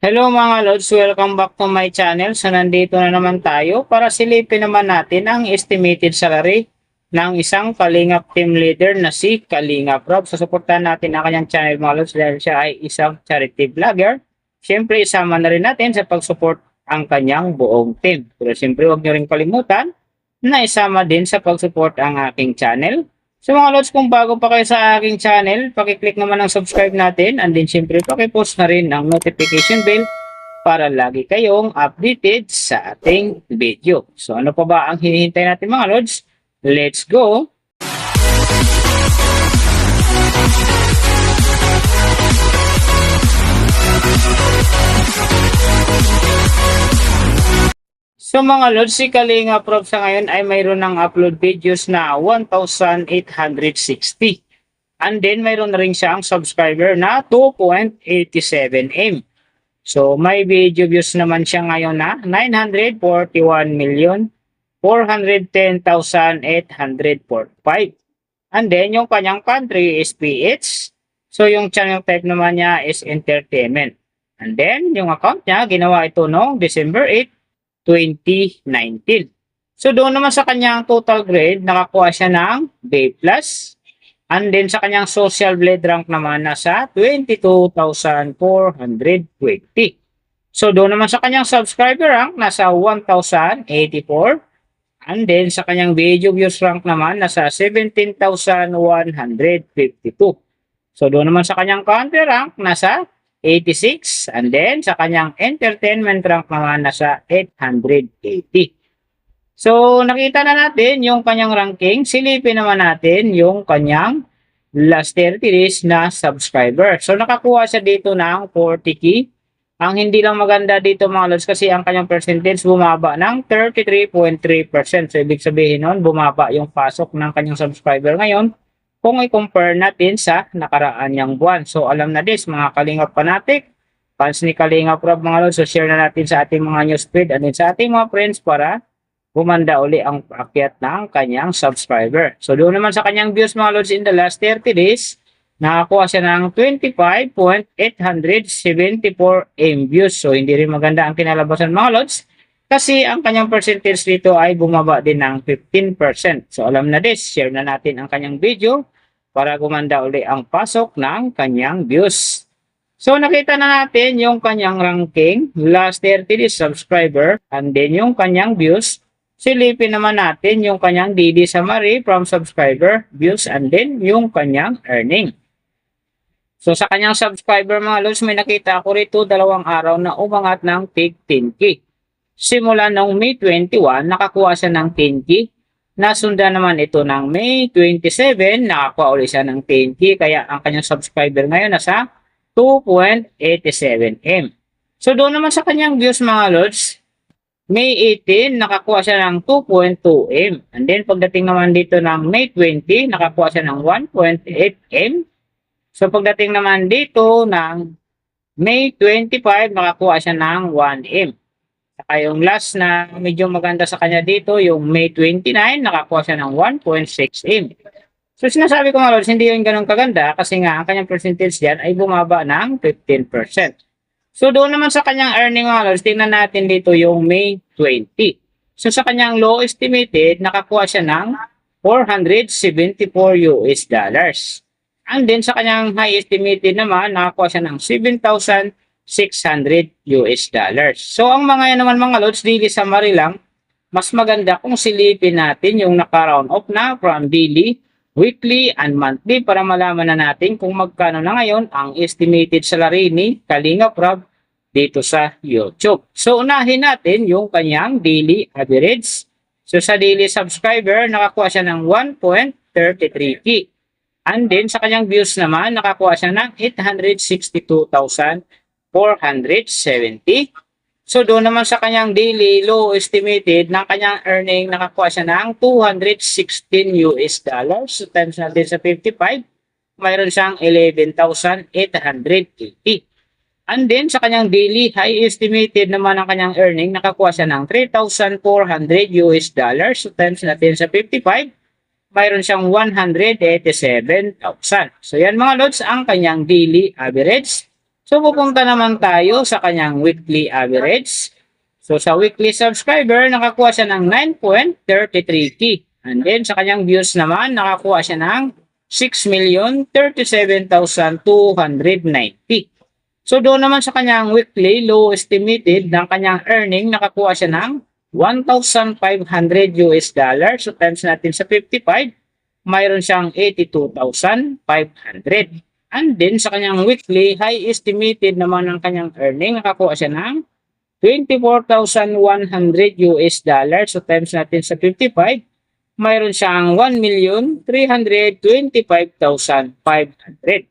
Hello mga Lods, welcome back to my channel. So nandito na naman tayo para silipin naman natin ang estimated salary ng isang Kalingap team leader na si Kalingap Rob. So suportahan natin ang kanyang channel mga Lods dahil siya ay isang charity vlogger. Siyempre isama na rin natin sa pag-support ang kanyang buong team. Pero siyempre huwag nyo rin kalimutan na isama din sa pag-support ang aking channel. So mga Lods, kung bago pa kayo sa aking channel, pakiclick naman ang subscribe natin and then syempre pakipost na rin ang notification bell para lagi kayong updated sa ating video. So ano pa ba ang hinihintay natin mga Lods? Let's go! So mga Lods, si Kalingap Rob sa ngayon ay mayroon ng upload videos na 1,860. And then mayroon na rin siyang subscriber na 2.87M. So may video views naman siya ngayon na 941,410,845. And then yung kanyang country is PH. So yung channel type naman niya is entertainment. And then yung account niya, ginawa ito noong December 8, 2019. So doon naman sa kanyang total grade, nakakuha siya ng B+. And then sa kanyang social blade rank naman nasa 22,420. So doon naman sa kanyang subscriber rank nasa 1,084. And then sa kanyang video views rank naman nasa 17,152. So doon naman sa kanyang country rank nasa 86, and then sa kanyang entertainment rank naman nasa 880. So nakita na natin yung kanyang ranking. Silipin naman natin yung kanyang last 30 days na subscriber. So nakakuha siya dito ng 40k. Ang hindi lang maganda dito mga Lods kasi ang kanyang percentage bumaba ng 33.3%. So ibig sabihin nun bumaba yung pasok ng kanyang subscriber ngayon kung i-compare natin sa nakaraan niyang buwan. So alam na this mga Kalingap fanatic, fans ni Kalingap Rob mga Lods, so share na natin sa ating mga newsfeed and sa ating mga friends para gumanda uli ang akyat ng kanyang subscriber. So doon naman sa kanyang views mga Lods in the last 30 days, nakakuha siya ng 25.874 views. So hindi rin maganda ang kinalabasan mga Lods kasi ang kanyang percentage dito ay bumaba din ng 15%. So alam na this, share na natin ang kanyang video para gumanda uli ang pasok ng kanyang views. So nakita na natin yung kanyang ranking, last 30 days subscriber, and then yung kanyang views. Silipin naman natin yung kanyang daily summary from subscriber, views, and then yung kanyang earning. So sa kanyang subscriber mga Lods, may nakita ako rito 2 araw na umangat ng tig 10k. Simula noong May 21, nakakuha siya ng 10k. Nasundan naman ito ng May 27, nakakuha ulit siya ng 10k. Kaya ang kanyang subscriber ngayon nasa 2.87M. So doon naman sa kanyang views mga Lods, May 18, nakakuha siya ng 2.2M. And then pagdating naman dito ng May 20, nakakuha siya ng 1.8M. So pagdating naman dito ng May 25, nakakuha siya ng 1M. Saka yung last na medyo maganda sa kanya dito, yung May 29, nakakuha siya ng 1.6M. So sinasabi ko mga Lods, hindi yun ganun kaganda kasi nga ang kanyang percentage dyan ay bumaba ng 15%. So doon naman sa kanyang earning mga Lods, tingnan natin dito yung May 20. So sa kanyang low estimated, nakakuha siya ng 474 US dollars. And then sa kanyang high estimated naman, nakakuha siya ng 7,600 US dollars. So ang mga yan naman mga Lods, daily summary lang, mas maganda kung silipin natin yung naka-round off na from daily, weekly, and monthly para malaman na natin kung magkano na ngayon ang estimated salary ni Kalingap Rob dito sa YouTube. So unahin natin yung kanyang daily average. So sa daily subscriber, nakakuha siya ng 1.33k. And then sa kanyang views naman, nakakuha siya ng 862,470. So doon naman sa kanyang daily low estimated ng kanyang earning, nakakuha siya ng 216 US dollars. So times natin sa 55, mayroon siyang 11,880. And then sa kanyang daily high estimated naman ng kanyang earning, nakakuha siya ng 3,400 US dollars. So times natin sa 55, mayroon siyang 187,000. So yan mga Lods ang kanyang daily average. So, pupunta naman tayo sa kanyang weekly average. So, sa weekly subscriber, nakakuha siya ng 9.33K. And then, sa kanyang views naman, nakakuha siya ng 6,037,290. So, doon naman sa kanyang weekly low estimated ng kanyang earning, nakakuha siya ng 1,500 US dollar. So, times natin sa 55, mayroon siyang 82,500. And then, sa kanyang weekly high estimated naman ng kanyang earning, nakakuha siya ng 24,100 US dollar. So, times natin sa 55, mayroon siyang 1,325,500.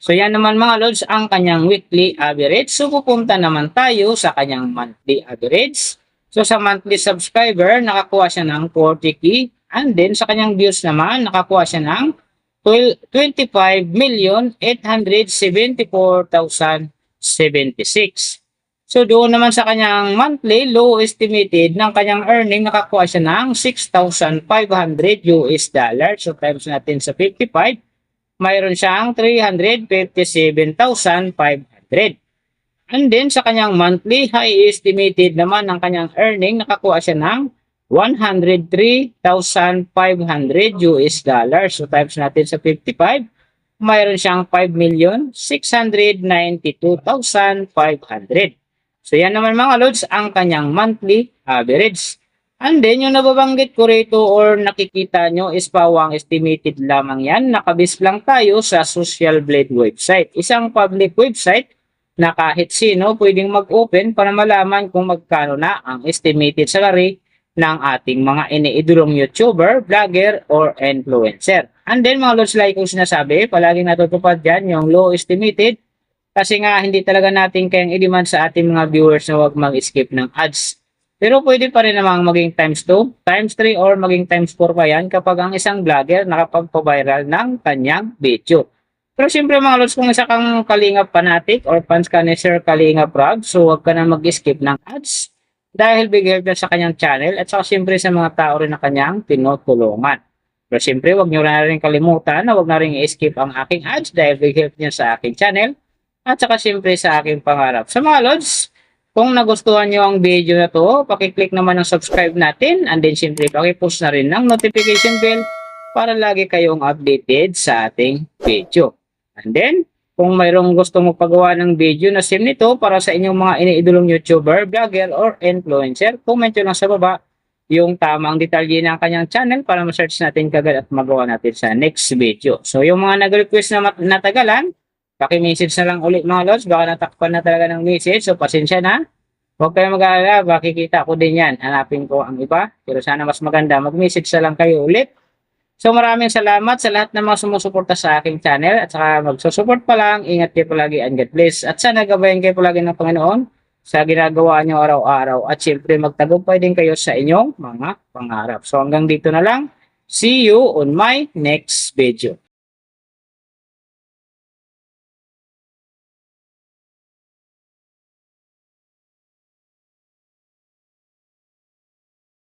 So, yan naman mga lods ang kanyang weekly average. So, pupunta naman tayo sa kanyang monthly average. So, sa monthly subscriber, nakakuha siya ng 40K. And then, sa kanyang views naman, nakakuha siya ng 25,874,076. So, doon naman sa kanyang monthly low estimated ng kanyang earning, nakakuha siya ng 6,500 US dollar. So, times natin sa 55, mayroon siyang 357,500. And then, sa kanyang monthly high estimated naman ng kanyang earning, nakakuha siya ng 103,500 US dollar. So, times natin sa 55, mayroon siyang 5,692,500. So, yan naman mga lods ang kanyang monthly average. And then, yung nababanggit ko rito or nakikita nyo is pawang estimated lamang yan. Nakabis lang tayo sa Social Blade website. Isang public website na kahit sino pwedeng mag-open para malaman kung magkano na ang estimated salary ng ating mga iniidolong YouTuber, vlogger, or influencer. And then, mga lods, like kong sinasabi, palaging natutupad dyan yung low estimated kasi nga hindi talaga natin kayang i-demand sa ating mga viewers na huwag mag-skip ng ads. Pero pwede pa rin namang maging times 2, times 3, or maging times 4 pa yan kapag ang isang vlogger nakapagpa-viral ng kanyang video. Pero siyempre mga lods, kung isa kang Kalingap fanatic or fans ka ni Sir Kalingap Rob, so huwag ka na mag-skip ng ads dahil big help yan sa kanyang channel at saka siyempre sa mga tao rin na kanyang tinutulungan. Pero siyempre huwag nyo na rin kalimutan na huwag na rin i-skip ang aking ads dahil big help niya sa aking channel at saka siyempre sa aking pangarap. Sa mga lods, kung nagustuhan nyo ang video na to, pakiclick naman ng subscribe natin and then siyempre pakipost na rin ng notification bell para lagi kayong updated sa ating video. And then, kung mayroong gusto mo pagawa ng video na sim nito para sa inyong mga iniidolong YouTuber, vlogger, or influencer, comment nyo lang sa baba yung tamang detalye ng kanyang channel para ma-search natin kagad at magawa natin sa next video. So, yung mga nag-request na natagalan, paki-message na lang ulit mga lods. Baka natakpan na talaga ng message. So, pasensya na. Huwag kayong mag-aalala. Makikita ko din yan. Hanapin ko ang iba. Pero sana mas maganda. Mag-message na lang kayo ulit. So, maraming salamat sa lahat ng mga sumusuporta sa aking channel. At saka magsusupport pa lang. Ingat kayo palagi and God bless. At sana gabayan kayo palagi ng Panginoon sa ginagawa nyo araw-araw. At siyempre magtagumpay din kayo sa inyong mga pangarap. So, hanggang dito na lang. See you on my next video.